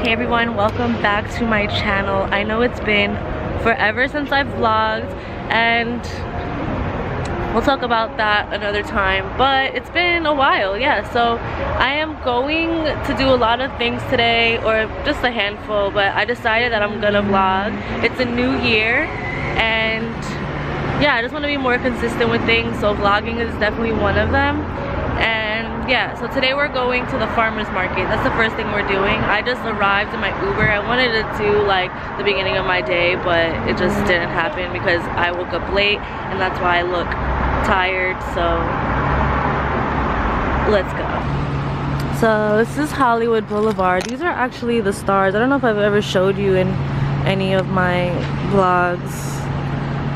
Hey everyone, welcome back to my channel. I know it's been forever since I've vlogged, and we'll talk about that another time, but it's been a while. Yeah, so I am going to do a lot of things today, or just a handful, but I decided that I'm gonna vlog. It's a new year, and yeah, I just want to be more consistent with things, so vlogging is definitely one of them. And yeah, so today we're going to the farmer's market. That's the first thing we're doing. I just arrived in my Uber. I wanted to do like the beginning of my day, but it just didn't happen because I woke up late, and that's why I look tired. So let's go. So this is Hollywood Boulevard. These are actually the stars. I don't know if I've ever showed you in any of my vlogs.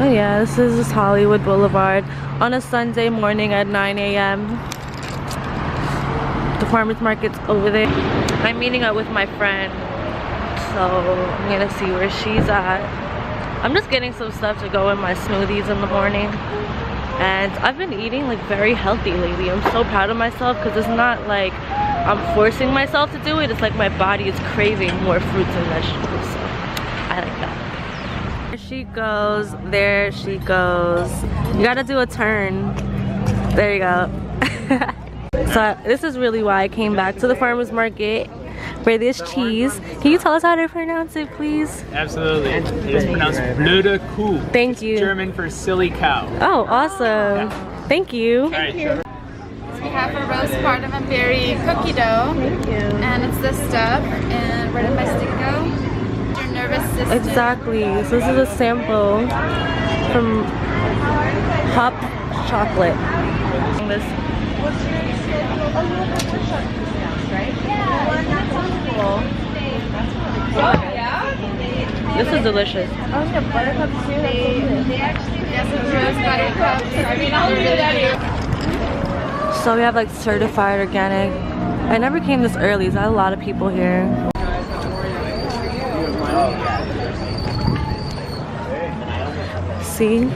Oh yeah, this is just Hollywood Boulevard on a Sunday morning at 9 a.m. The farmer's market's over there. I'm meeting up with my friend, so I'm gonna see where she's at. I'm just getting some stuff to go in my smoothies in the morning, and I've been eating like very healthy lately. I'm so proud of myself because it's not like I'm forcing myself to do it. It's like my body is craving more fruits and vegetables, so I like that. There she goes, there she goes. You gotta do a turn. There you go. So this is really why I came back to the farmer's market for this cheese. Can you tell us how to pronounce it, please? Absolutely. It's pronounced blöde Kuh. Thank you. German for silly cow. Oh, awesome. Thank you. Thank you. So we have a roast cardamom berry cookie dough. Thank you. And it's this stuff, and breaded by Stingo. Your nervous system. Exactly. So this is a sample from Hop Chocolate. This. This is delicious. Oh, the buttercup too. Yes, it's rose buttercup. So we have like certified organic. I never came this early, so I had a lot of people here. See?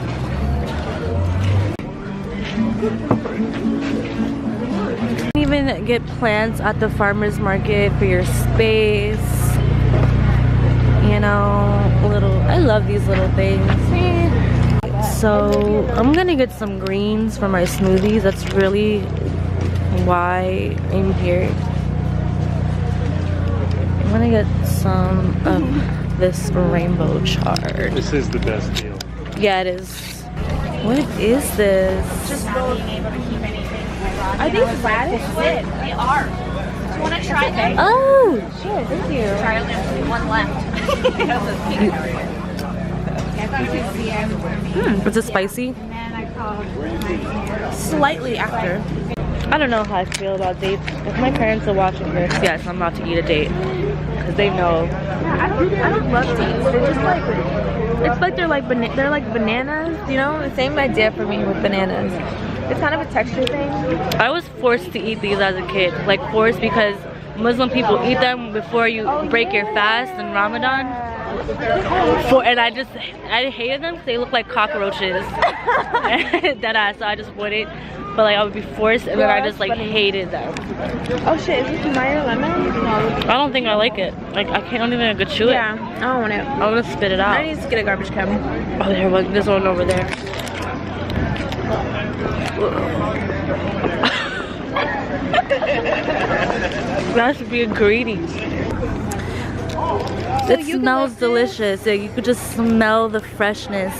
You can even get plants at the farmer's market for your space. You know, I love these little things. So I'm gonna get some greens for my smoothies. That's really why I'm here. I'm gonna get some of this rainbow chard. This is the best deal. Yeah, it is. What is this? Just really able to keep anything. Are these radish? They are. Do you want to try them? Oh, sure, thank you. Try only one left. Is it spicy? Slightly after. I don't know how I feel about dates. If my parents are watching this, yes, I'm about to eat a date. Because they know. I don't love dates. They're just like, it's like they're like bananas, you know? The same idea for me with bananas. It's kind of a texture thing. I was forced to eat these as a kid. Like forced because Muslim people eat them before you break your fast in Ramadan. And I hated them because they look like cockroaches. Deadass, so I just wouldn't. But like I would be forced, and then I just like hated them. Oh shit, is this Meyer lemon? I don't think I like it. Like I don't even go chew it. Yeah, I don't want it. I'm gonna spit it out. I need to get a garbage can. Oh, there was this one over there. That should be greedy. It smells delicious. Yeah, you could just smell the freshness.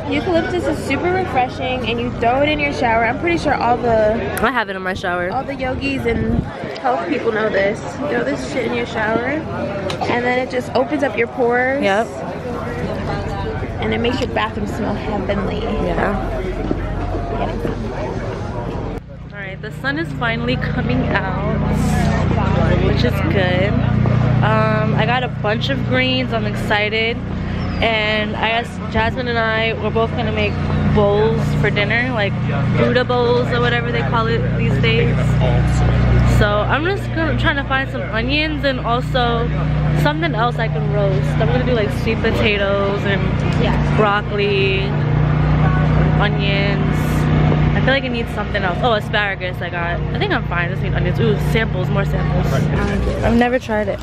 Eucalyptus is super refreshing, and you throw it in your shower. I'm pretty sure all I have it in my shower. the yogis and health people know this. You throw this shit in your shower, and then it just opens up your pores. Yep. And it makes your bathroom smell heavenly. Yeah. Alright, the sun is finally coming out, which is good. I got a bunch of greens. I'm excited. And I asked Jasmine and we're both gonna make bowls for dinner, like Buddha bowls or whatever they call it these days. So I'm just trying to find some onions and also something else I can roast. I'm gonna do like sweet potatoes and broccoli, onions. I feel like it needs something else. Oh, asparagus I got. I think I'm fine. I just need onions. Ooh, samples, more samples. I've never tried it.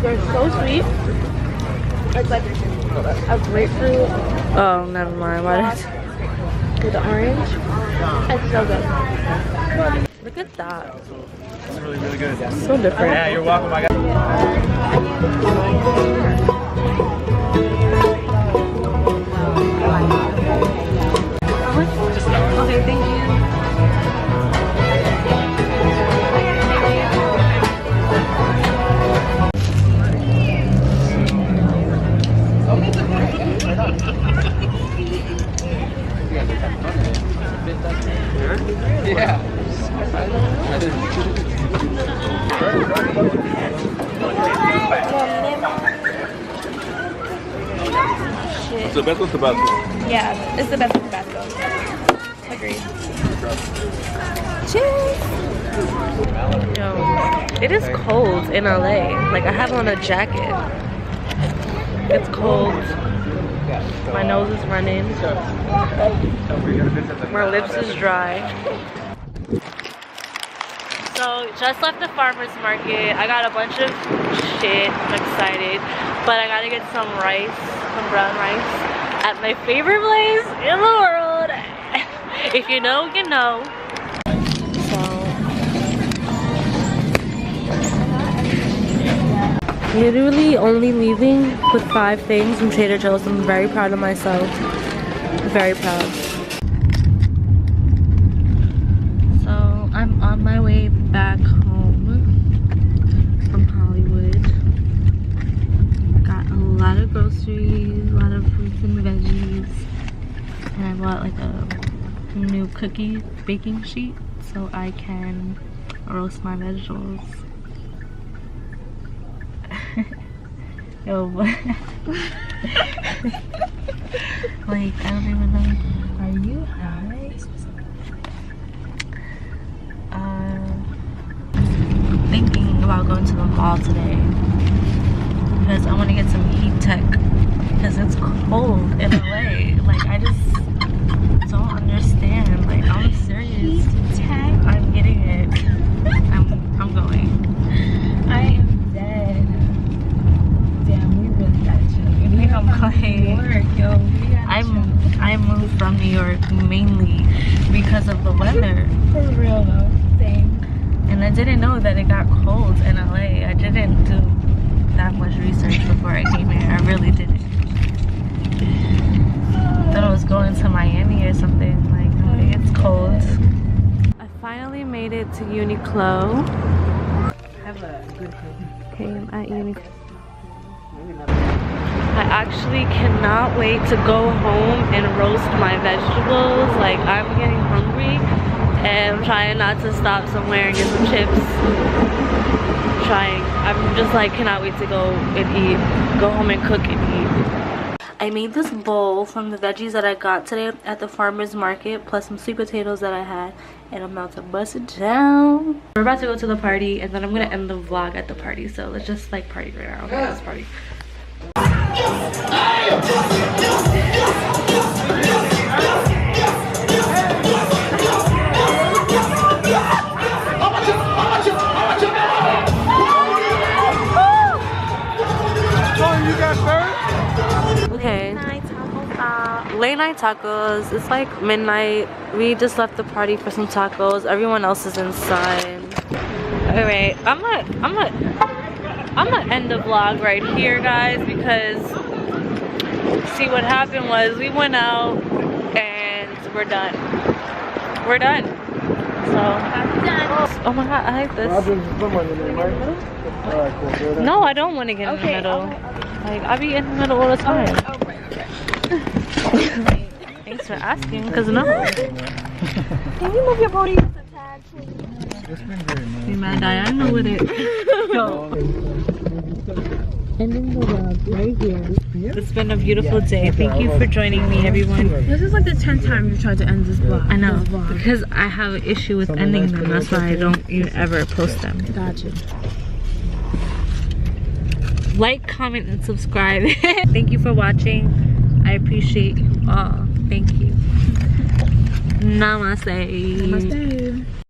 They're so sweet. It's like a grapefruit Oh, never mind. Why did with the orange. It's so good. Look at that. It's really, really good. So different. Yeah, you're welcome. I got Okay, thank you. Yeah. It's the best one, Tabasco. Yeah, it's the best Tabasco. Agreed. Cheers. Yo, it is cold in LA. Like I have on a jacket. It's cold. My nose is running. My lips is dry. So just left the farmer's market. I got a bunch of shit. I'm excited. But I gotta get some rice, some brown rice at my favorite place in the world. If you know, you know. So literally only leaving with 5 things from Trader Joe's. I'm very proud of myself. Very proud. So I'm on my way back home from Hollywood. Got a lot of groceries, a lot of fruits and veggies. And I bought like a new cookie baking sheet so I can roast my vegetables. Yo, what? Like, I don't even know. Are you high? Thinking about going to the mall today because I want to get some heat tech because it's cold in LA. Like, I just don't understand. Like, I'm serious. Heat tech? I'm getting it. I'm going. I am dead. Damn, we really gotta chill. You think I'm playing? New York, yo. I moved from New York mainly because of the weather. For real though. Same. And I didn't know that it got cold in LA. I didn't do that much research before I came here. I really didn't. Thought I was going to Miami or something. Like, okay, it's cold. I finally made it to Uniqlo. Have a good day. Came at Uniqlo. I actually cannot wait to go home and roast my vegetables. Like, I'm getting hungry and I'm trying not to stop somewhere and get some chips. I'm just like, cannot wait to go and eat, go home and cook and eat. I made this bowl from the veggies that I got today at the farmer's market, plus some sweet potatoes that I had, and I'm about to bust it down. We're about to go to the party, and then I'm gonna end the vlog at the party, so let's just like party right now. Okay, let's party. Okay. Late night tacos. It's like midnight. We just left the party for some tacos. Everyone else is inside. Alright, I'm gonna end the vlog right here, guys, because see what happened was we went out and we're done. We're done. So oh my god, I like this. No, I don't want to get in the middle. Like, I be in the middle all the time. Thanks for asking, because no. Can you move your booty just a tad, please? You mad, I know what it. Ending the vlog right here. It's been a beautiful day. Thank you for joining me, everyone. This is like the 10th time you tried to end this vlog. I know, because I have an issue with ending them. That's why I don't even ever post them. Gotcha. Like, comment, and subscribe. Thank you for watching. I appreciate you all. Thank you. Namaste. Namaste.